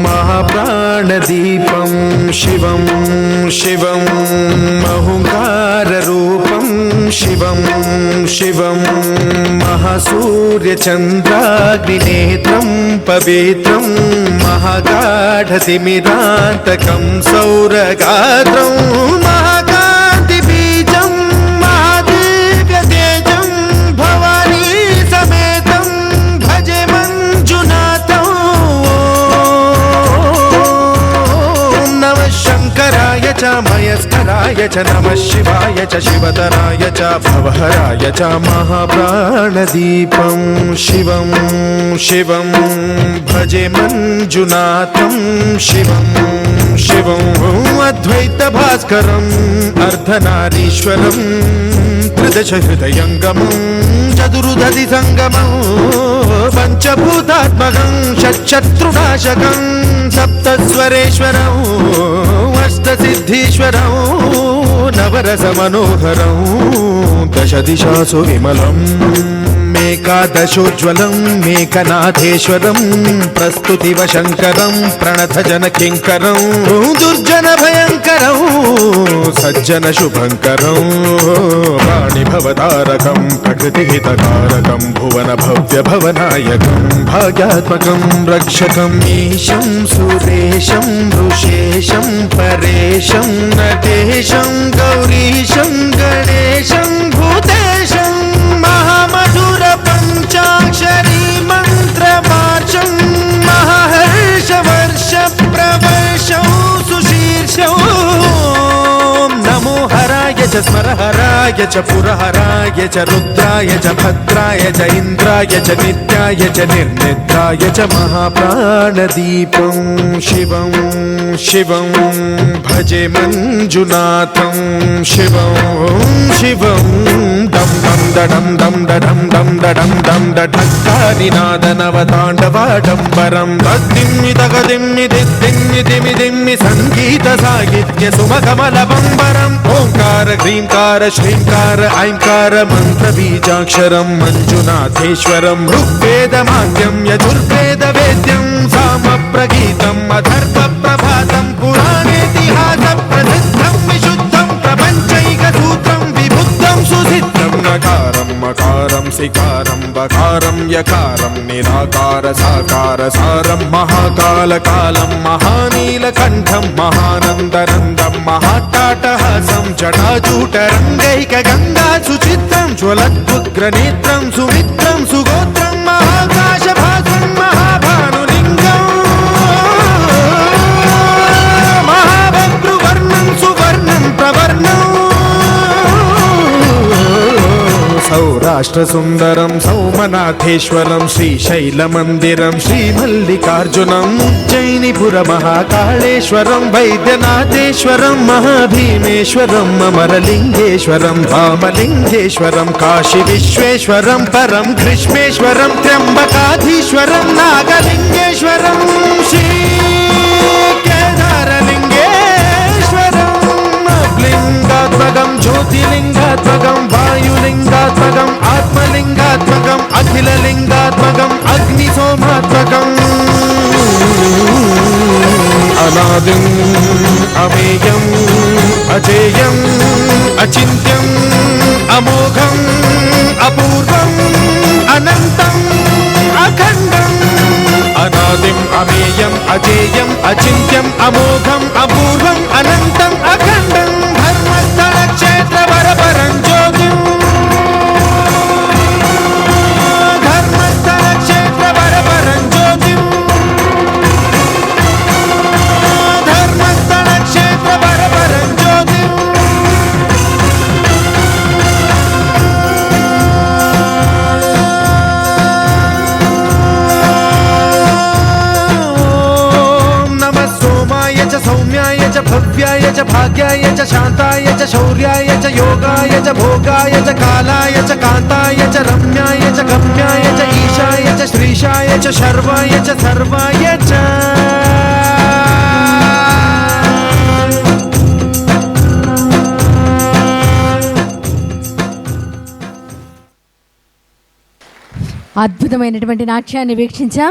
महाप्राणदीपं शिवं शिवं महङ्काररूपं शिवं शिवं महासूर्यचन्द्राग्निनेत्रं पवित्रं महागाढतिमिरान्तकं सौरगात्रं महाकान्तिबीजं महादिव्यतेजं भवानी समेतं भजे मञ्जुनाथं। नमः शङ्कराय च मयस्कराय च नमः शिवाय च शिवतराय च भवहराय च महाप्राणदीपं शिवं शिवं भजे मञ्जुनाथं शिवं शिवं अद्वैतभास्करम् अर्धनारीश्वरं त्रिदशहृदयङ्गमं चतुर्दधिसङ्गमं पञ्चभूतात्मकं षट्शत्रुनाशकं सप्तस्वरेश्वरं अष्टसिद्धीश्वरं नवरसमनोहरं दशदिशासु विमलम् एकादशोज्ज्वलं मेकनाथेश्वरं प्रस्तुतिवशङ्करं प्रणतजनकिङ्करं दुर्जनभयङ्करं सज्जनशुभङ्करं वाणिभवतारकं प्रकृतिहितकारकं भुवनभव्यभवनायकं भाग्यात्मकं रक्षकं ईशं सुरेशं ऋषेशं परेशं नटेशं गौरीशं गणेशं भूतेशं महामधुर पञ्चाक्षरी मन्त्रमार्चं महाहर्षवर्ष प्रवर्षं सुशीर्षं नमो हराय च स्मरहराय च पुरहराय च रुद्राय च भद्राय च इन्द्राय च नित्याय च निर्निद्राय च महाप्राणदीपं शिवं शिवं भजे मञ्जुनाथं शिवं शिवं दं दं दडं दं दडं दं दडं दं दढक्कानिनादनवताण्डवाडम्बरं तद्दिम्मि तगदिम्मि दिद्दिम्मि दिमि दिम्मि सङ्गीतसाहित्य सुमकमलबम्बरम् ओङ्कार ह्रीङ्कार श्रीङ्कार ऐङ्कार मन्त्रबीजाक्षरं मञ्जुनाथेश्वरं ऋग्वेदमाद्यं यजुर्वेदवेद्यं सामप्रगीतम् अथर्वप्रभातं पुराणेतिहासप्रसिद्धं विशुद्धं प्रपञ्चैकसूत्रं विबुद्धं सुसिद्धं नकारं मकारं सिकारं बकारं यकारं निराकार साकार सारं महाकालकालं महानीलकण्ठं महानन्दनन्दं महाट्टाटहासं जटाजूटरङ्गैकगङ्गा सुचित्रं ज्वलद्वुग्रनेत्रं सुमित्रं सुगोत्रं महाकाशभासं महाभानुलिङ्गं महाभद्रुवर्णं सुवर्णं प्रवर्णं सौराष्ट्रसुन्दरं सौमनाथेश्वरं श्रीशैलमन्दिरं श्रीमल्लिकार्जुनम् उज्जयिनीपुरमहाकाळेश्वरं वैद्यनाथेश्वरं महाभीमेश्वरम् अमरलिङ्गेश्वरं धामलिङ्गेश्वरं काशीविश्वेश्वरं परं ग्रीष्मेश्वरं त्र्यम्बकाधीश्वरं नागलिङ्गेश्वरं श्रीकेदारलिङ्गेश्वरं लिङ्गात्मकं ज्योतिलिङ्गात्मकं वायुलिङ्गात्मकम् आत्मलिङ्गात्मकम् अखिललिङ्गात्मकम् अग्निसोमात्मकम् अनादिम् अमेयम् अजेयम् अचिन्त्यम् अमोघम् अपूर्वम् अनन्तम् अखण्डम् अनादिम् अमेयम् अजेयम् अचिन्त्यम् अमोघम् अपूर्वम् अनन्तम् अखण्डम् धर्मस्थलक्षेत्रवरपरं ज्योतिम् धर्मस्थलक्षेत्रवरपरं ज्योतिम् धर्मस्थलक्षेत्रवरपरं ज्योतिम् सौम्याय च भव्याय च भाग्याय च शान्ताय च शौर्याय च योगाय च भोगाय च कालाय च कान्ताय च रम्याय च गम्याय च ईशाय च श्रीशाय च शर्वाय च सर्वाय च అద్భుతమైనటువంటి నాట్యాన్ని వీక్షించాం.